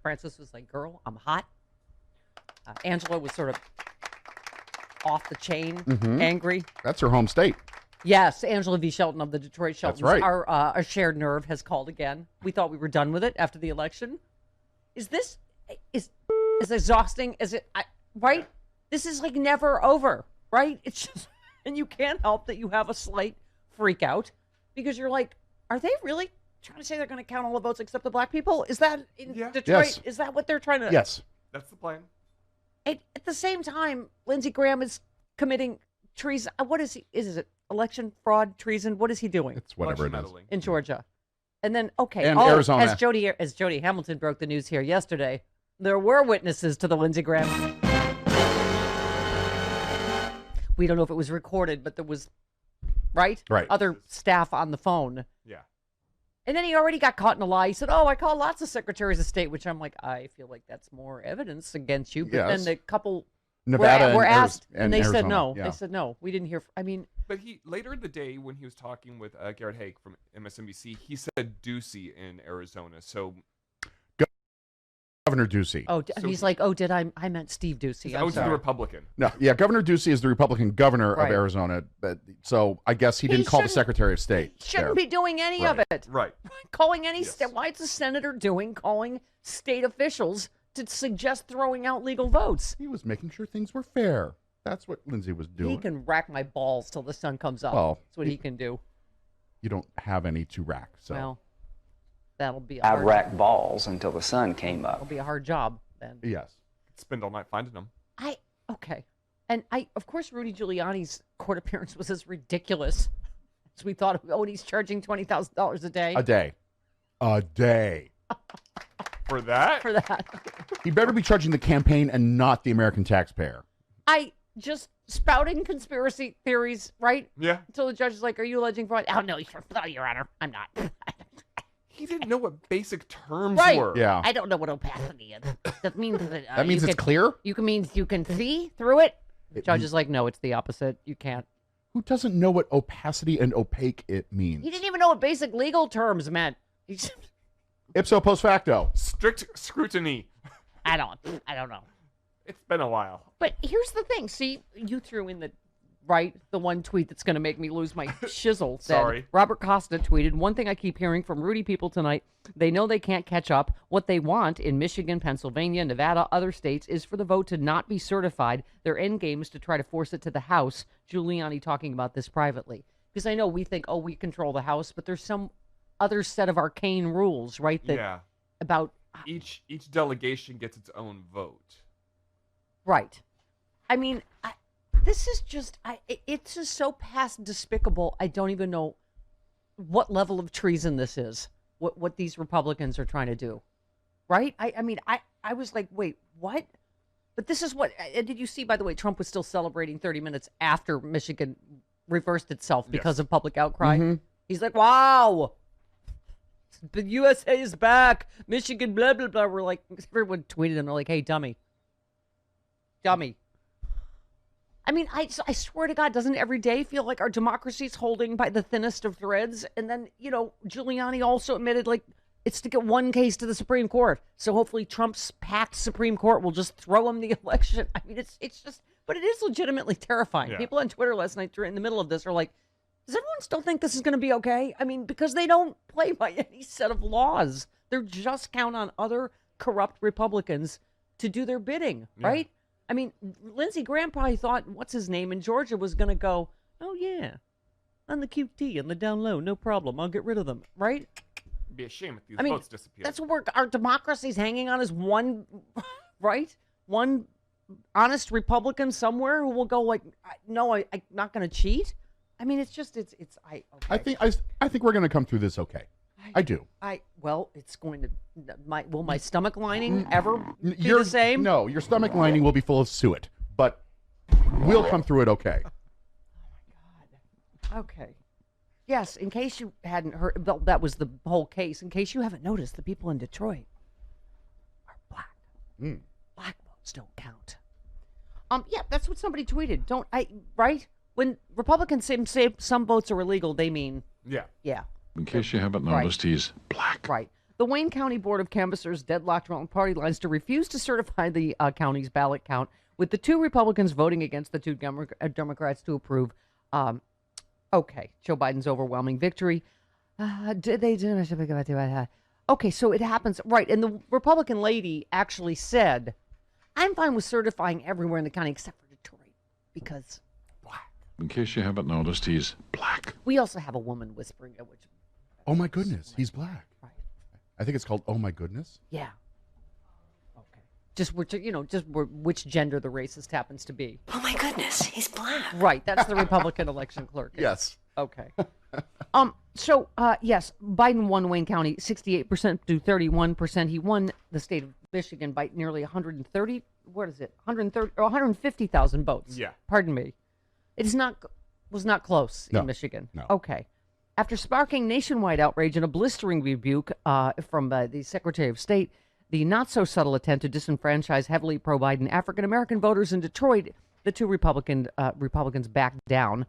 Francis was like, girl, I'm hot. Angela was sort of off the chain, angry. That's her home state. Yes, Angela V. Shelton of the Detroit Sheltons. That's right. Our shared nerve has called again. We thought we were done with it after the election. Is this is exhausting? Is it right? This is like never over, right? It's just, and you can't help that you have a slight freak out because you're like, are they really trying to say they're going to count all the votes except the black people? Is that in Detroit? Yes. Is that what they're trying to? Yes. That's the plan. At the same time, Lindsey Graham is committing treason. What is he? Is it election fraud, treason? What is he doing It's whatever it is. Meddling. in Georgia? And then, okay, And Arizona. As Jody Hamilton broke the news here yesterday, there were witnesses to the Lindsey Graham. We don't know if it was recorded, but there was, right? Right. Other staff on the phone. Yeah. And then he already got caught in a lie. He said, I call lots of secretaries of state, which I'm like, I feel like that's more evidence against you. But Yes. then the couple Nevada were and asked, and and they said Arizona. no. Yeah. They said no. We didn't hear. I mean, But he later in the day when he was talking with Garrett Haake from MSNBC, he said Ducey in Arizona. So Governor Ducey. he's he- like, did I meant Steve Ducey. that I'm was the sorry. Republican. No, yeah, Governor Ducey is the Republican governor Right. of Arizona. But, so I guess he didn't call the shouldn't- Secretary of State. Shouldn't there. be doing any of Right. it. Right. Calling any Yes. why is the senator calling state officials to suggest throwing out legal votes? He was making sure things were fair. That's what Lindsey was doing. He can rack my balls till the sun comes up. Well, That's what he can do. You don't have any to rack. So Well, that'll be a I hard, racked balls until the sun came that'll up. be a hard job then. yes. Spend all night finding them. Okay. And of course Rudy Giuliani's court appearance was as ridiculous as we thought. And he's charging $20,000 a day A day. A day. For that? for that. He better be charging the campaign and not the American taxpayer. Just spouting conspiracy theories, right? Yeah. Until the judge is like, are you alleging fraud? Oh, no, Your Honor, I'm not. He didn't know what basic terms Right. were. Yeah. I don't know what opacity is. That means that, That means you it's can, clear? You can you can see through it. The It judge means- is like, no, it's the opposite. You can't. Who doesn't know what opacity and opaque it means? He didn't even know what basic legal terms meant. Ipso post facto. Strict scrutiny. I don't know. It's been a while. But here's the thing. See, you threw in the one tweet that's going to make me lose my shizzle. Said, Sorry. Robert Costa tweeted, one thing I keep hearing from Rudy people tonight, they know they can't catch up. What they want in Michigan, Pennsylvania, Nevada, other states is for the vote to not be certified. Their end game is to try to force it to the House. Giuliani talking about this privately. Because I know we think, we control the House, but there's some other set of arcane rules, right? That Yeah. about Each delegation gets its own vote. Right. I mean, this is just, it's just so past despicable. I don't even know what level of treason this is, what these Republicans are trying to do. Right? I mean, I was like, wait, what? But this is what, did you see, by the way, Trump was still celebrating 30 minutes after Michigan reversed itself because of public outcry. He's like, wow, the USA is back. Michigan, blah, blah, blah. We're like, everyone tweeted him. They're like, hey, dummy. I mean, I swear to God, doesn't every day feel like our democracy's holding by the thinnest of threads? And then, Giuliani also admitted, like, it's to get one case to the Supreme Court. So hopefully Trump's packed Supreme Court will just throw him the election. I mean, it's just, but it is legitimately terrifying. Yeah. People on Twitter last night in the middle of this are like, does everyone still think this is going to be okay? I mean, because they don't play by any set of laws. They're just count on other corrupt Republicans to do their bidding, right? I mean, Lindsey Graham probably thought, what's his name in Georgia was going to go, oh, yeah, on the QT and the down low, no problem. I'll get rid of them, right? It'd be a shame if these I mean, votes disappeared. that's what our democracy's hanging on is one, right? One honest Republican somewhere who will go like, no, I'm not going to cheat. I mean, it's just, okay. I think we're going to come through this okay. I do. Well, it's going to, will my stomach lining ever be the same? No, your stomach lining will be full of suet, but we'll come through it okay. Okay. Yes, in case you hadn't heard, that was the whole case. In case you haven't noticed, the people in Detroit are black. Black votes don't count. Yeah, that's what somebody tweeted. Right? When Republicans say some votes are illegal, they mean, Yeah. yeah. In case you haven't Right. noticed, he's black. Right. The Wayne County Board of Canvassers deadlocked around party lines to refuse to certify the county's ballot count, with the 2 Republicans voting against the 2 Democrats to approve. Okay, Joe Biden's overwhelming victory. Did they do? Okay, so it happens, right, and the Republican lady actually said, I'm fine with certifying everywhere in the county except for Detroit, because In case you haven't noticed, he's black. we also have a woman whispering it, which, Oh my goodness, he's black. right, I think it's called Oh my goodness. yeah. Okay. Just which gender the racist happens to be. Oh my goodness, he's black. Right, that's the Republican election clerk. Yes. Okay. So, yes, Biden won Wayne County 68% to 31%. He won the state of Michigan by nearly 130, what is it? 130 or 150,000 votes. Yeah. Pardon me. It was not close No. in Michigan. No. Okay. After sparking nationwide outrage and a blistering rebuke from the Secretary of State, the not-so-subtle attempt to disenfranchise heavily pro-Biden African-American voters in Detroit, the 2 Republicans backed down.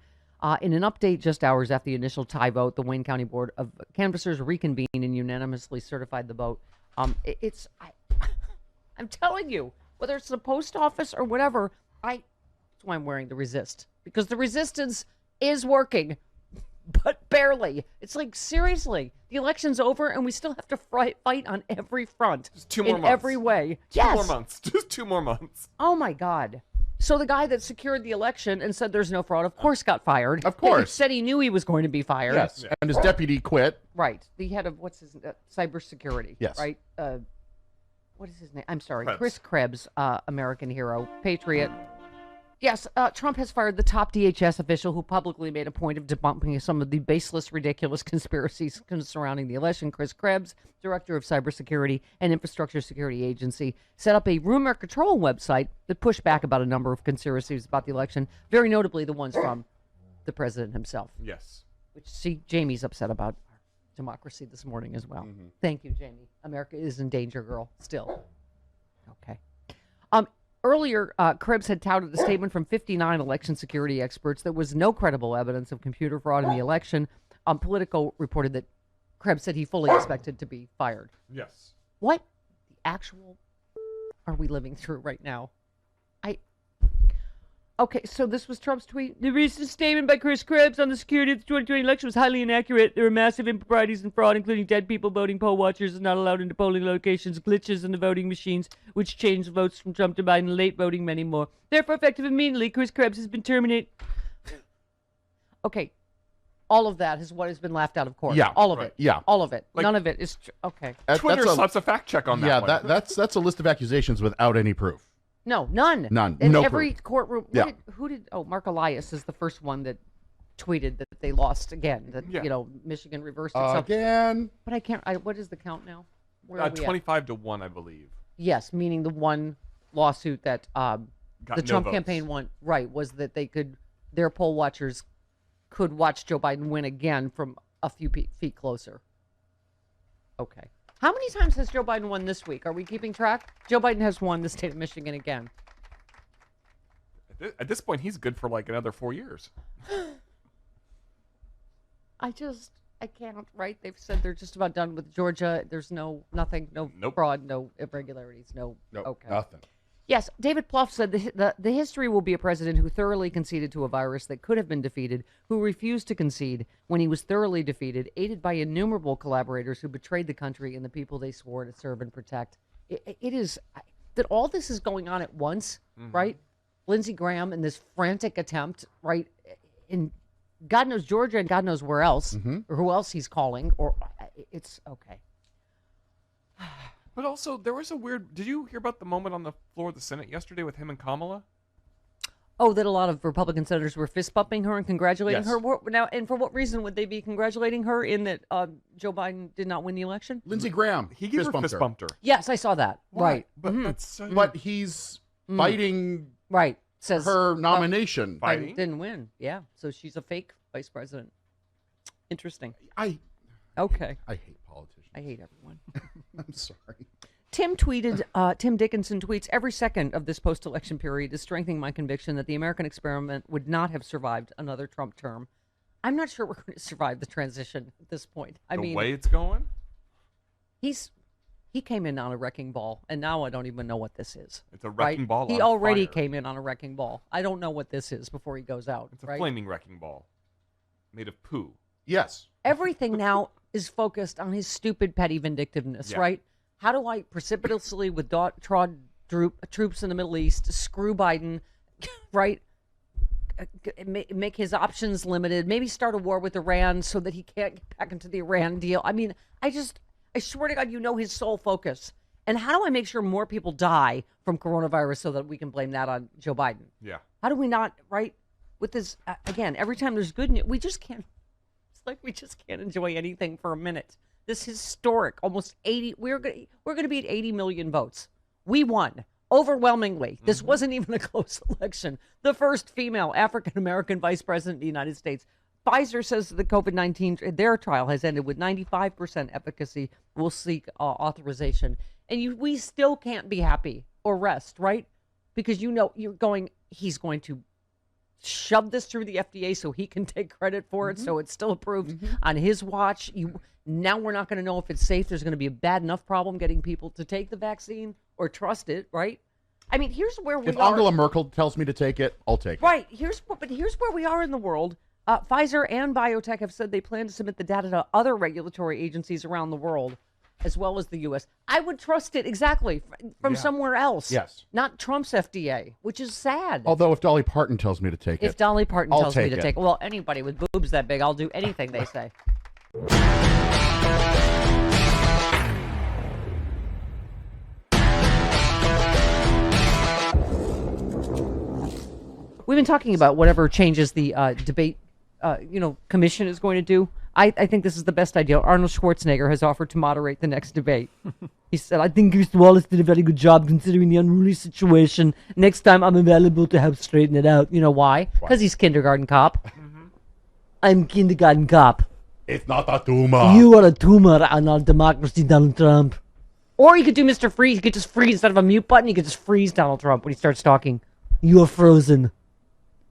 In an update just hours after the initial tie vote, the Wayne County Board of Canvassers reconvened and unanimously certified the vote. I'm telling you, whether it's the post office or whatever, that's why I'm wearing the resist, because the resistance is working, but barely. It's like, seriously, the election's over and we still have to fight on every front. Just 2 more in months. every way. 2 Yes. more months. Just 2 more months. Oh my God. So the guy that secured the election and said there's no fraud, of course, got fired. Of course. He said he knew he was going to be fired. Yes. And his deputy quit. Right. The head of cybersecurity. Yes. Right. What is his name? I'm sorry. Krebs. Chris Krebs, American hero, patriot. Yes, Trump has fired the top DHS official who publicly made a point of debunking some of the baseless, ridiculous conspiracies surrounding the election. Chris Krebs, director of cybersecurity and infrastructure security agency, set up a rumor control website that pushed back about a number of conspiracies about the election, very notably the ones from the president himself, Yes. which, see, Jamie's upset about our democracy this morning as well. Thank you, Jamie. America is in danger, girl, still. Okay. Earlier, Krebs had touted a statement from 59 election security experts that was no credible evidence of computer fraud in the election. Politico reported that Krebs said he fully expected to be fired. Yes. What the actual are we living through right now? Okay, so this was Trump's tweet. The recent statement by Chris Krebs on the security of the 2020 election was highly inaccurate. There were massive improprieties and fraud, including dead people voting, poll watchers not allowed into polling locations, glitches in the voting machines, which changed votes from Trump to Biden, late voting, many more. Therefore, effective immediately, Chris Krebs has been terminated. Okay, all of that is what has been laughed out of court. Yeah, all of right. it. Yeah. all of it. Like- None of it is okay. Twitter That's a- slaps a fact check on that Yeah, one. that's a list of accusations without any proof. No, none. None. In No every proof. courtroom. Yeah. Mark Elias is the first one that tweeted that they lost again. That Yeah. Michigan reversed itself. Again. But I can't. What is the count now? Where are we at? 25 to 1, I believe. Yes, meaning the one lawsuit that Got the no Trump votes. campaign won. Right, was that their poll watchers could watch Joe Biden win again from a few feet closer. Okay. How many times has Joe Biden won this week? Are we keeping track? Joe Biden has won the state of Michigan again. At this point, he's good for like another 4 years. I can't, right? They've said they're just about done with Georgia. There's nothing, no Nope. fraud, no irregularities, no. Nope. Okay. Nothing. Yes, David Plouffe said the history will be a president who thoroughly conceded to a virus that could have been defeated, who refused to concede when he was thoroughly defeated, aided by innumerable collaborators who betrayed the country and the people they swore to serve and protect. It is that all this is going on at once, right? Lindsey Graham and this frantic attempt, right? In God knows Georgia and God knows where else, or who else he's calling, or it's okay. But also, there was a weird. Did you hear about the moment on the floor of the Senate yesterday with him and Kamala? Oh, that a lot of Republican senators were fist bumping her and congratulating Yes. her. Now, and for what reason would they be congratulating her? In that Joe Biden did not win the election? Lindsey Graham. He gave her bumped fist bumped her. Yes, I saw that. Right, But that's so. But he's fighting right. Says her nomination. Biden Fighting? didn't win. Yeah, so she's a fake vice president. Interesting. I Okay, hate politicians. I hate everyone. I'm sorry. Tim Dickinson tweets, every second of this post-election period is strengthening my conviction that the American experiment would not have survived another Trump term. I'm not sure we're going to survive the transition at this point. I the mean, way it's going. he came in on a wrecking ball, and now I don't even know what this is. It's a wrecking right? ball. He on already fire. came in on a wrecking ball. I don't know what this is before he goes out. It's a right? flaming wrecking ball, made of poo. Yes. Everything now is focused on his stupid petty vindictiveness, Yeah. right? How do I precipitously withdraw troops in the Middle East, screw Biden, right? Make his options limited, maybe start a war with Iran so that he can't get back into the Iran deal. I mean, I swear to God, his sole focus. And how do I make sure more people die from coronavirus so that we can blame that on Joe Biden? Yeah. How do we not, right? With this, again, every time there's good news, we just can't. It's like we just can't enjoy anything for a minute. This historic, almost 80. We're gonna be at 80 million votes. We won overwhelmingly. This wasn't even a close election. The first female African American vice president of the United States. Pfizer says the COVID-19 their trial has ended with 95% efficacy. We'll seek authorization, and we still can't be happy or rest, right? Because he's going to shove this through the FDA so he can take credit for it, so it's still approved on his watch. Now we're not going to know if it's safe. There's going to be a bad enough problem getting people to take the vaccine or trust it, right? I mean, here's where we If are. Angela Merkel tells me to take it, I'll take it. Right. Here's where we are in the world. Pfizer and biotech have said they plan to submit the data to other regulatory agencies around the world, as well as the U.S. I would trust it exactly from Yeah. somewhere else. Yes. Not Trump's FDA, which is sad. Although if Dolly Parton tells me to take If it, Dolly Parton I'll tells me take to it. take it. Well, anybody with boobs that big, I'll do anything they say. We've been talking about whatever changes the debate, commission is going to do. I think this is the best idea. Arnold Schwarzenegger has offered to moderate the next debate. He said, I think Mr. Wallace did a very good job considering the unruly situation. Next time I'm available to help straighten it out. You know why? Because he's kindergarten cop. I'm kindergarten cop. it's not a tumor. You are a tumor on our democracy, Donald Trump. Or you could do Mr. Freeze. You could just freeze instead of a mute button. You could just freeze Donald Trump when he starts talking. You are frozen.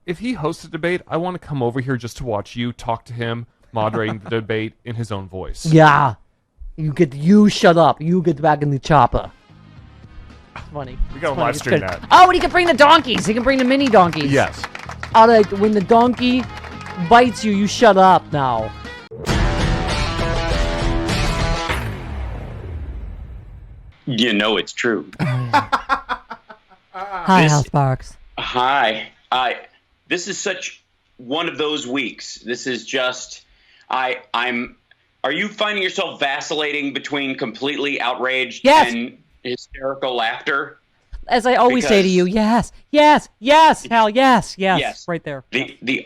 If he hosts a debate, I want to come over here just to watch you talk to him, moderating the debate in his own voice. Yeah. You shut up. You get back in the chopper. It's funny. We gotta It's funny. live It's stream good. that. Oh, and he can bring the donkeys. He can bring the mini donkeys. Yes. All right, when the donkey bites you, you shut up now. You know it's true. Hi, This- Hal Sparks. Hi. This is such one of those weeks. This is just I'm are you finding yourself vacillating between completely outraged Yes. and hysterical laughter? As I always say to Because- you, yes, Hal, yes, Yes. right there. The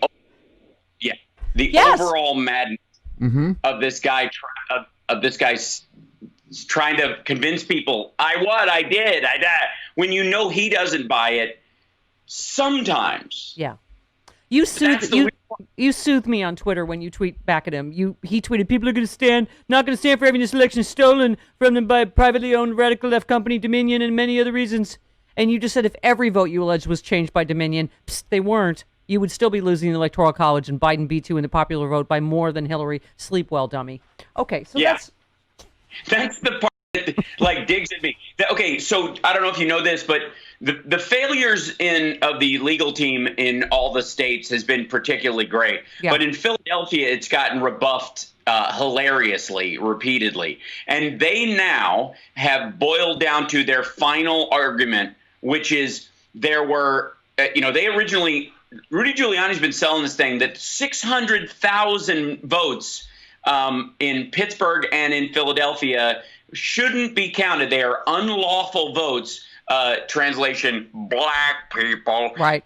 Yes. overall madness of this guy of this guy's trying to convince people I did when you know he doesn't buy it. Sometimes Yeah. You That's soothe the you soothe me on Twitter when you tweet back at him. He tweeted, "People are not going to stand for having this election stolen from them by a privately owned radical left company, Dominion, and many other reasons." And you just said if every vote you alleged was changed by Dominion, they weren't. You would still be losing the Electoral College, and Biden beat you in the popular vote by more than Hillary. Sleep well, dummy. Okay, so Yeah. That's the part that digs at me. Okay, so I don't know if you know this, but the failures of the legal team in all the states has been particularly great. Yeah. But in Philadelphia, it's gotten rebuffed hilariously, repeatedly. And they now have boiled down to their final argument, which is there were, they originally, Rudy Giuliani's been selling this thing that 600,000 votes in Pittsburgh and in Philadelphia shouldn't be counted. They are unlawful votes. Translation: black people. Right.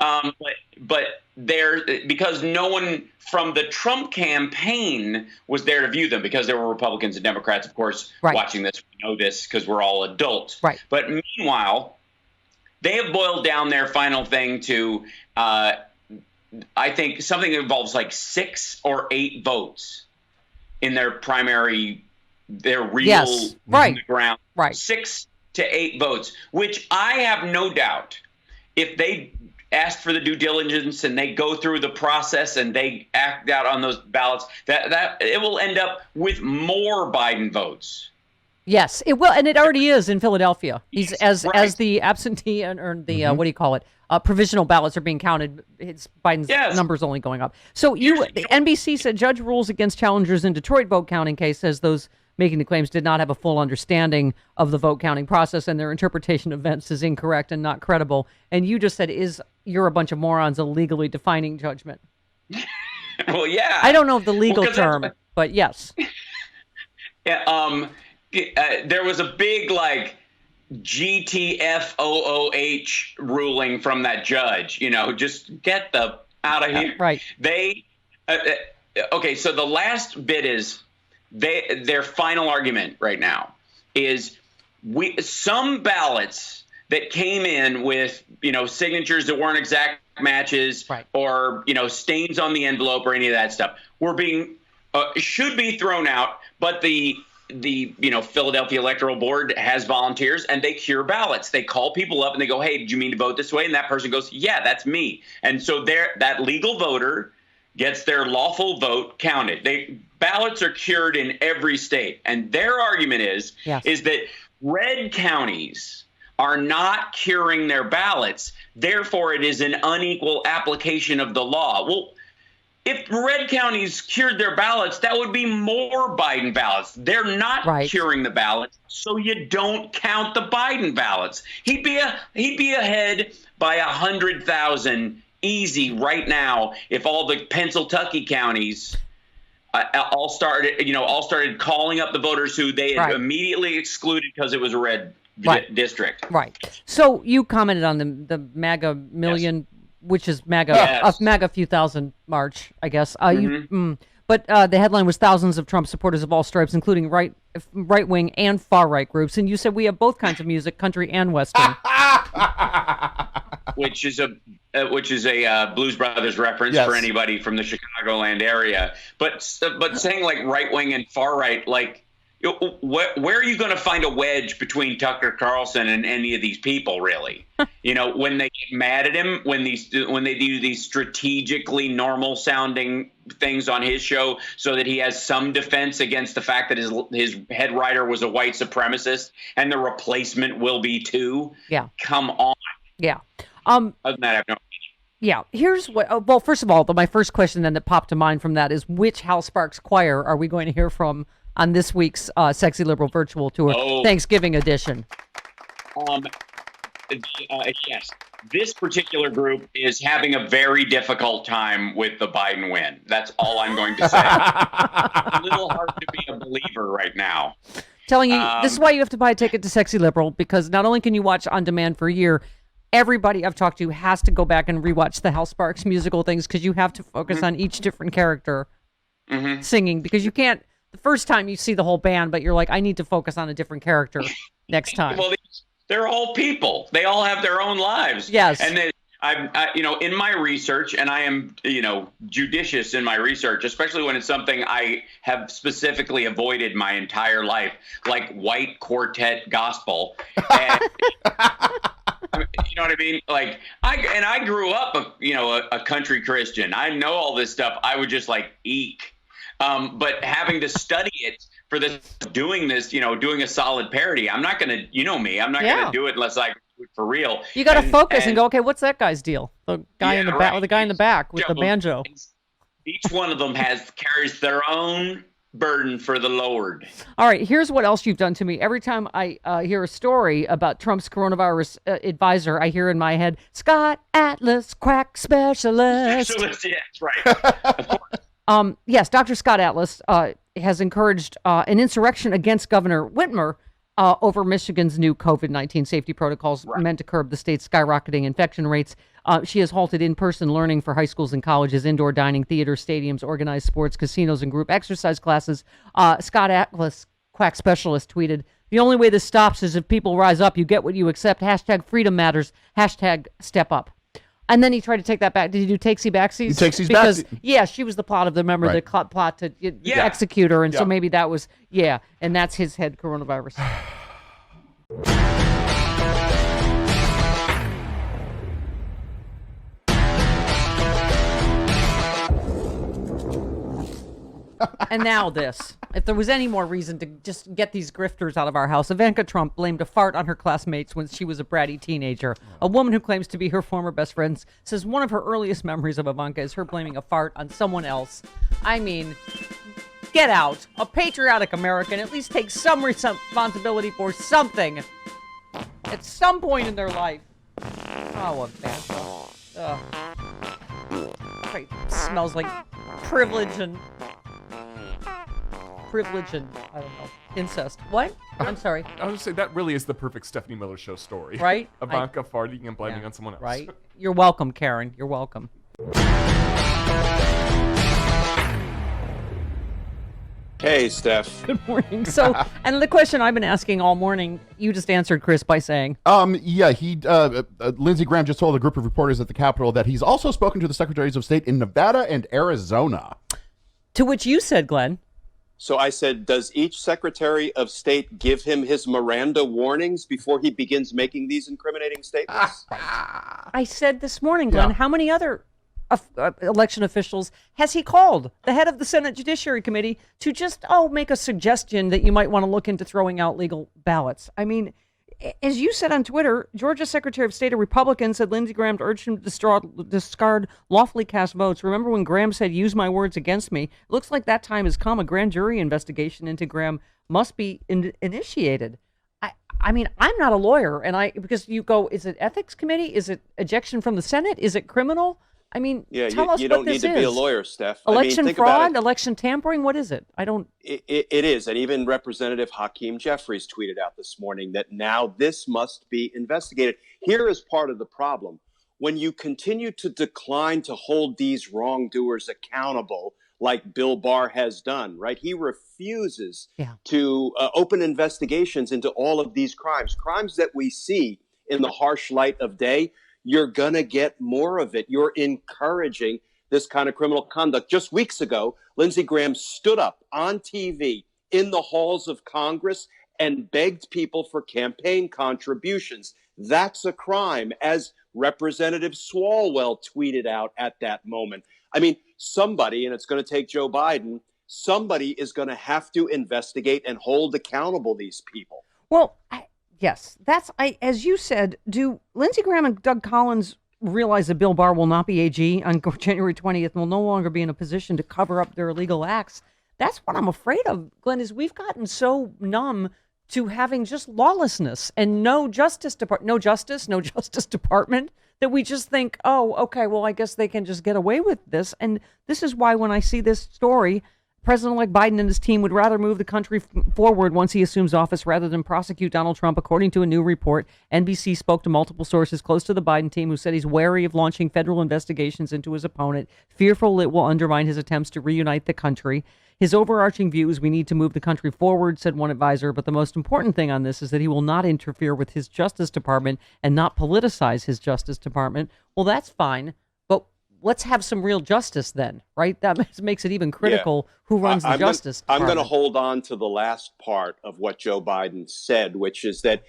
But they're because no one from the Trump campaign was there to view them because there were Republicans and Democrats, of course, Right. watching this. We know this because we're all adults. Right. But meanwhile, they have boiled down their final thing to, I think, something that involves like 6 or 8 votes in their primary, their real Yes, right. on the ground. Right. 6 to 8 votes, which I have no doubt if they ask for the due diligence and they go through the process and they act out on those ballots, that it will end up with more Biden votes Yes, it will, and it already is in Philadelphia. He's Yes, right. as the absentee or the what do you call it? Provisional ballots are being counted. It's Biden's Yes. numbers only going up. So the NBC said judge rules against challengers in Detroit vote counting case, says those making the claims did not have a full understanding of the vote counting process and their interpretation of events is incorrect and not credible. And you just said you're a bunch of morons illegally defining judgment. Well, yeah. I don't know the legal 'cause that's term, what- but yes. Yeah, there was a big GTFOOH ruling from that judge. Just get the out of here. Right. They okay. So the last bit is their final argument right now is some ballots that came in with signatures that weren't exact matches Right. or stains on the envelope or any of that stuff were being should be thrown out, but the Philadelphia Electoral Board has volunteers and they cure ballots. They call people up and they go, "Hey, did you mean to vote this way?" And that person goes, "Yeah, that's me." And so that legal voter gets their lawful vote counted. Ballots are cured in every state. And their argument is that red counties are not curing their ballots. Therefore, it is an unequal application of the law. Well, if red counties cured their ballots, that would be more Biden ballots. They're not curing the ballots, so you don't count the Biden ballots. He'd be ahead by 100,000 easy right now if all the Pennsylvania counties all started calling up the voters who they had immediately excluded because it was a red district. Right. So you commented on the MAGA million, which is MAGA MAGA few thousand march, I guess. But the headline was thousands of Trump supporters of all stripes, including right wing and far right groups. And you said we have both kinds of music, country and western, which is a Blues Brothers reference for anybody from the Chicagoland area. But saying right wing and far right, where are you going to find a wedge between Tucker Carlson and any of these people, really? When they get mad at him, when they do these strategically normal sounding things on his show so that he has some defense against the fact that his head writer was a white supremacist and the replacement will be too. Yeah. Come on. Yeah. Other than that, I have no opinion. Yeah. Here's what, well, first of all, my first question then that popped to mind from that is which Hal Sparks choir are we going to hear from on this week's Sexy Liberal Virtual Tour, Thanksgiving edition? Yes. This particular group is having a very difficult time with the Biden win. That's all I'm going to say. It's a little hard to be a believer right now. Telling you, this is why you have to buy a ticket to Sexy Liberal, because not only can you watch on demand for a year, everybody I've talked to has to go back and rewatch the Hal Sparks musical things because you have to focus on each different character singing, because you can't, the first time you see the whole band, but you're like, I need to focus on a different character next time. Well, they're all people. They all have their own lives. Yes. And in my research, and I am, judicious in my research, especially when it's something I have specifically avoided my entire life, like white quartet gospel. And, you know what I mean? I grew up, a country Christian. I know all this stuff. I would just eek. But having to study it for doing a solid parody, I'm not going to, me, I'm not going to do it unless I do it for real. You got to focus and go, okay, what's that guy's deal? The guy in the back, or the guy in the back with the banjo. Each one of them carries their own burden for the Lord. All right, here's what else you've done to me. Every time I hear a story about Trump's coronavirus advisor, I hear in my head, Scott Atlas, quack specialist. Yeah, that's right. Of course. Yes, Dr. Scott Atlas has encouraged an insurrection against Governor Whitmer over Michigan's new COVID-19 safety protocols meant to curb the state's skyrocketing infection rates. She has halted in-person learning for high schools and colleges, indoor dining, theaters, stadiums, organized sports, casinos, and group exercise classes. Scott Atlas, quack specialist, tweeted, "The only way this stops is if people rise up. You get what you accept. Hashtag freedom matters. Hashtag step up." And then he tried to take that back. Did he do takesy backsies? Takesy because, backsies. yeah, she was the plot of the plot to execute her. And so maybe that was, and that's his head coronavirus. And now this. If there was any more reason to just get these grifters out of our house, Ivanka Trump blamed a fart on her classmates when she was a bratty teenager. A woman who claims to be her former best friend says one of her earliest memories of Ivanka is her blaming a fart on someone else. I mean, get out. A patriotic American at least takes some responsibility for something at some point in their life. Oh, Ivanka. Ugh. It smells like privilege and I don't know, incest. What? I'm sorry. I was going to say, that really is the perfect Stephanie Miller Show story. Right? Ivanka farting and blaming Yeah, on someone else. Right? You're welcome, Karen. You're welcome. Hey, Steph. Good morning. So, and the question I've been asking all morning, you just answered, Chris, by saying, Lindsey Graham just told a group of reporters at the Capitol that he's also spoken to the secretaries of state in Nevada and Arizona. to which you said, Glenn, So I said, does each Secretary of State give him his Miranda warnings before he begins making these incriminating statements? I said this morning, Glenn, Yeah. how many other election officials has he called? The head of the Senate Judiciary Committee to just, make a suggestion that you might want to look into throwing out legal ballots. I mean, as you said on Twitter, Georgia Secretary of State, a Republican, said Lindsey Graham urged him to discard lawfully cast votes. Remember when Graham said, use my words against me? It looks like that time has come. A grand jury investigation into Graham must be initiated. I mean, I'm not a lawyer, because you go, is it ethics committee? Is it ejection from the Senate? Is it criminal? I mean, Yeah, tell us you what don't need this to be a is. lawyer, Steph. Election think about fraud, it. election tampering. What is it? I don't. It is. And even Representative Hakeem Jeffries tweeted out this morning that now this must be investigated. Here is part of the problem. When you continue to decline to hold these wrongdoers accountable, like Bill Barr has done, right? He refuses to open investigations into all of these crimes that we see in the harsh light of day. You're going to get more of it. You're encouraging this kind of criminal conduct. Just weeks ago, Lindsey Graham stood up on TV in the halls of Congress and begged people for campaign contributions. That's a crime, as Representative Swalwell tweeted out at that moment. I mean, somebody, and it's going to take Joe Biden, somebody is going to have to investigate and hold accountable these people. Well, yes, as you said, do Lindsey Graham and Doug Collins realize that Bill Barr will not be AG on January 20th and will no longer be in a position to cover up their illegal acts? That's what I'm afraid of, Glenn, is we've gotten so numb to having just lawlessness and no justice department that we just think, oh, okay, well, I guess they can just get away with this. And this is why when I see this story, President-elect Biden and his team would rather move the country forward once he assumes office rather than prosecute Donald Trump, according to a new report. NBC spoke to multiple sources close to the Biden team who said he's wary of launching federal investigations into his opponent, fearful it will undermine his attempts to reunite the country. His overarching view is we need to move the country forward, said one advisor, but the most important thing on this is that he will not interfere with his Justice Department and not politicize his Justice Department. Well, that's fine. Let's have some real justice then, right? That makes it even critical who runs the Justice Department. I'm going to hold on to the last part of what Joe Biden said, which is that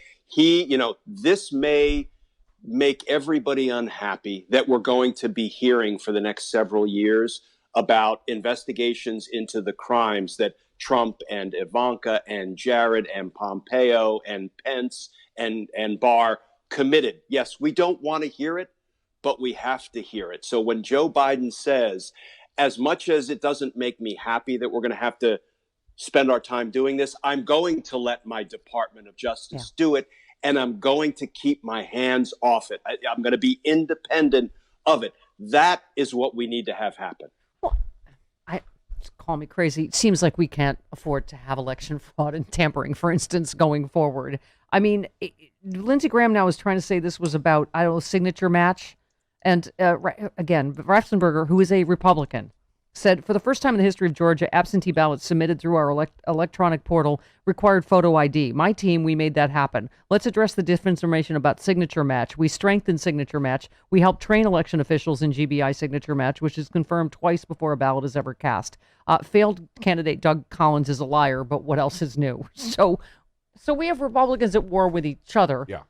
this may make everybody unhappy that we're going to be hearing for the next several years about investigations into the crimes that Trump and Ivanka and Jared and Pompeo and Pence and Barr committed. Yes, we don't want to hear it, but we have to hear it. So when Joe Biden says, as much as it doesn't make me happy that we're going to have to spend our time doing this, I'm going to let my Department of Justice do it, and I'm going to keep my hands off it. I'm going to be independent of it. That is what we need to have happen. Well, call me crazy. It seems like we can't afford to have election fraud and tampering, for instance, going forward. I mean, Lindsey Graham now is trying to say this was about, signature match. And again, Ratzenberger, who is a Republican, said, for the first time in the history of Georgia, absentee ballots submitted through our electronic portal required photo ID. My team, we made that happen. Let's address the disinformation about signature match. We strengthened signature match. We helped train election officials in GBI signature match, which is confirmed twice before a ballot is ever cast. Failed candidate Doug Collins is a liar, but what else is new? So we have Republicans at war with each other. Yeah.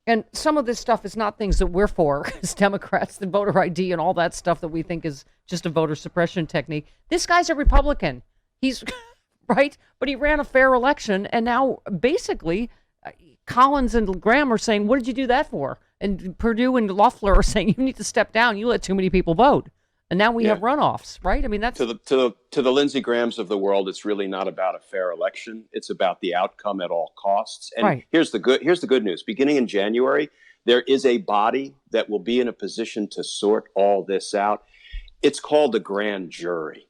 And some of this stuff is not things that we're for as Democrats, the voter ID and all that stuff that we think is just a voter suppression technique. This guy's a Republican. He's right, but he ran a fair election, and now basically Collins and Graham are saying, "What did you do that for?" And Perdue and Loeffler are saying, "You need to step down. You let too many people vote." And now we have runoffs, right? I mean, that's to the Lindsey Grahams of the world. It's really not about a fair election. It's about the outcome at all costs. And Right. here's the good news. Beginning in January, there is a body that will be in a position to sort all this out. It's called a grand jury.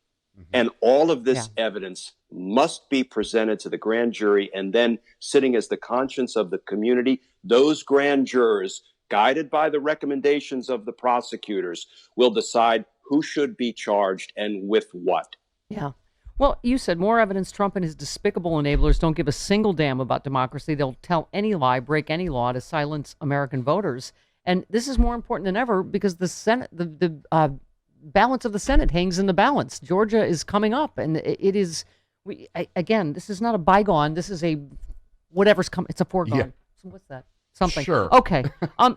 And all of this evidence must be presented to the grand jury, and then sitting as the conscience of the community, those grand jurors, guided by the recommendations of the prosecutors, will decide who should be charged and with what. Yeah. Well, you said more evidence Trump and his despicable enablers don't give a single damn about democracy. They'll tell any lie, break any law to silence American voters. And this is more important than ever because the Senate, the balance of the Senate hangs in the balance. Georgia is coming up, and it is, again, this is not a bygone. This is a whatever's coming. It's a foregone. Yeah. So what's that? Something. Sure. Okay.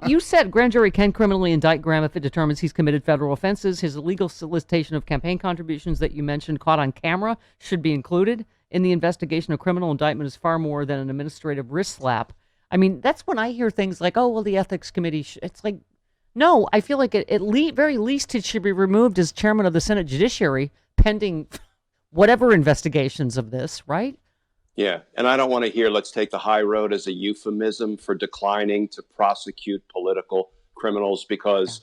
You said grand jury can criminally indict Graham if it determines he's committed federal offenses. His illegal solicitation of campaign contributions that you mentioned caught on camera should be included in the investigation. A criminal indictment is far more than an administrative wrist slap. I mean, that's when I hear things like, oh, well, the ethics committee, it's like, no, I feel like at very least it should be removed as chairman of the Senate Judiciary pending whatever investigations of this, right? Yeah, and I don't want to hear let's take the high road as a euphemism for declining to prosecute political criminals because,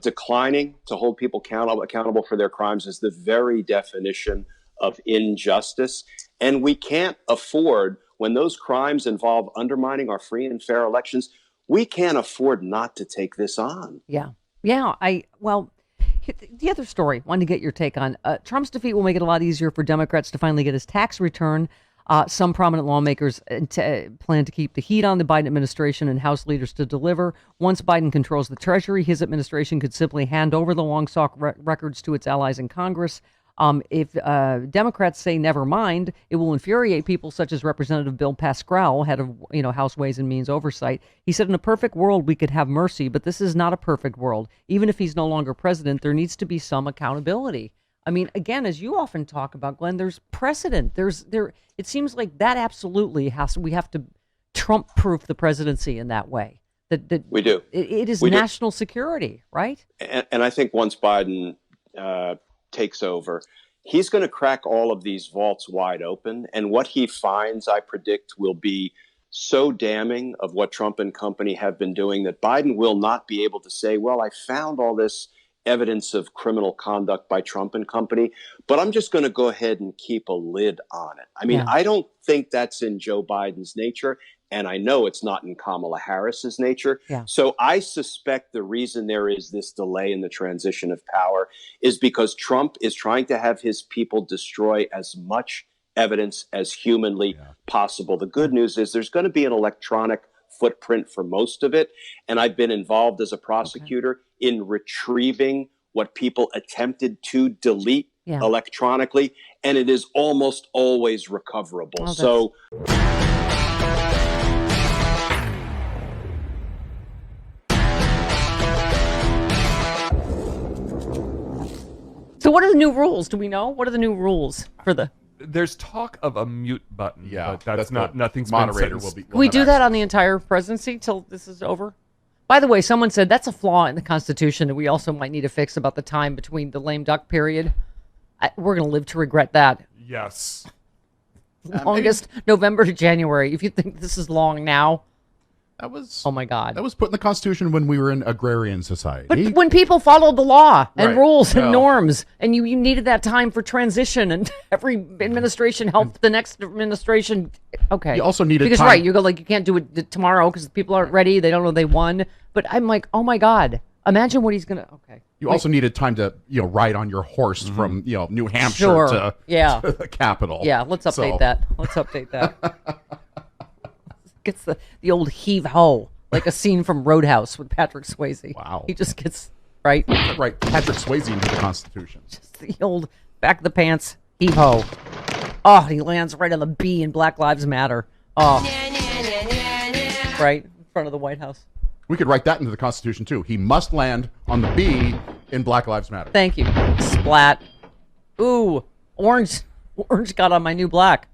declining to hold people accountable for their crimes is the very definition of injustice. And we can't afford, when those crimes involve undermining our free and fair elections, we can't afford not to take this on. Yeah. Yeah. The other story, wanted to get your take on. Trump's defeat will make it a lot easier for Democrats to finally get his tax return. Some prominent lawmakers plan to keep the heat on the Biden administration and House leaders to deliver. Once Biden controls the Treasury, his administration could simply hand over the long-sought records to its allies in Congress. If Democrats say never mind, it will infuriate people such as Representative Bill Pascrell, head of House Ways and Means Oversight. He said, in a perfect world, we could have mercy, but this is not a perfect world. Even if he's no longer president, there needs to be some accountability. I mean, again, as you often talk about, Glenn, there's precedent. It seems like that absolutely we have to Trump-proof the presidency in that way. That we do. It is we national security, right? And I think once Biden takes over, he's going to crack all of these vaults wide open. And what he finds, I predict, will be so damning of what Trump and company have been doing that Biden will not be able to say, well, I found all this evidence of criminal conduct by Trump and company, but I'm just going to go ahead and keep a lid on it. I mean, I don't think that's in Joe Biden's nature, and I know it's not in Kamala Harris's nature. Yeah. So I suspect the reason there is this delay in the transition of power is because Trump is trying to have his people destroy as much evidence as humanly possible. The good news is there's going to be an electronic footprint for most of it, and I've been involved as a prosecutor in retrieving what people attempted to delete electronically, and it is almost always recoverable. So what are the new rules? Do we know? What are the new rules for the... There's talk of a mute button. Yeah, but that's not. Nothing's moderator been set in will be. Can we do that on the entire presidency till this is over? By the way, someone said that's a flaw in the Constitution that we also might need to fix about the time between the lame duck period. We're going to live to regret that. Yes. Longest November to January. If you think this is long now, That was. oh my God. That was put in the Constitution when we were in agrarian society. But when people followed the law and Right. rules and Well. norms, and you needed that time for transition, and every administration helped the next administration. Okay. You also needed because time- right, you go like you can't do it tomorrow because people aren't ready. They don't know they won. But I'm like, oh my God, imagine what he's gonna. Okay. You also needed time to, ride on your horse from, New Hampshire Sure. to the Capitol. Yeah, let's update So- that. Let's update that. Gets the old heave ho, like a scene from Roadhouse with Patrick Swayze. Wow. He just gets right. Right, Patrick Swayze into the Constitution. Just the old back of the pants heave ho. Oh, he lands right on the B in Black Lives Matter. Oh, right in front of the White House. We could write that into the Constitution, too. He must land on the B in Black Lives Matter. Thank you. Splat. Ooh, orange. Orange got on my new black.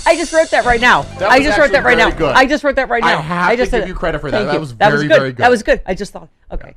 I just wrote that right now. That I was just wrote that actually right now. very good. I just wrote that right now. I have just to said give it. you credit for that. Thank That you. was That was very, good. very good. That was good. I just thought, okay.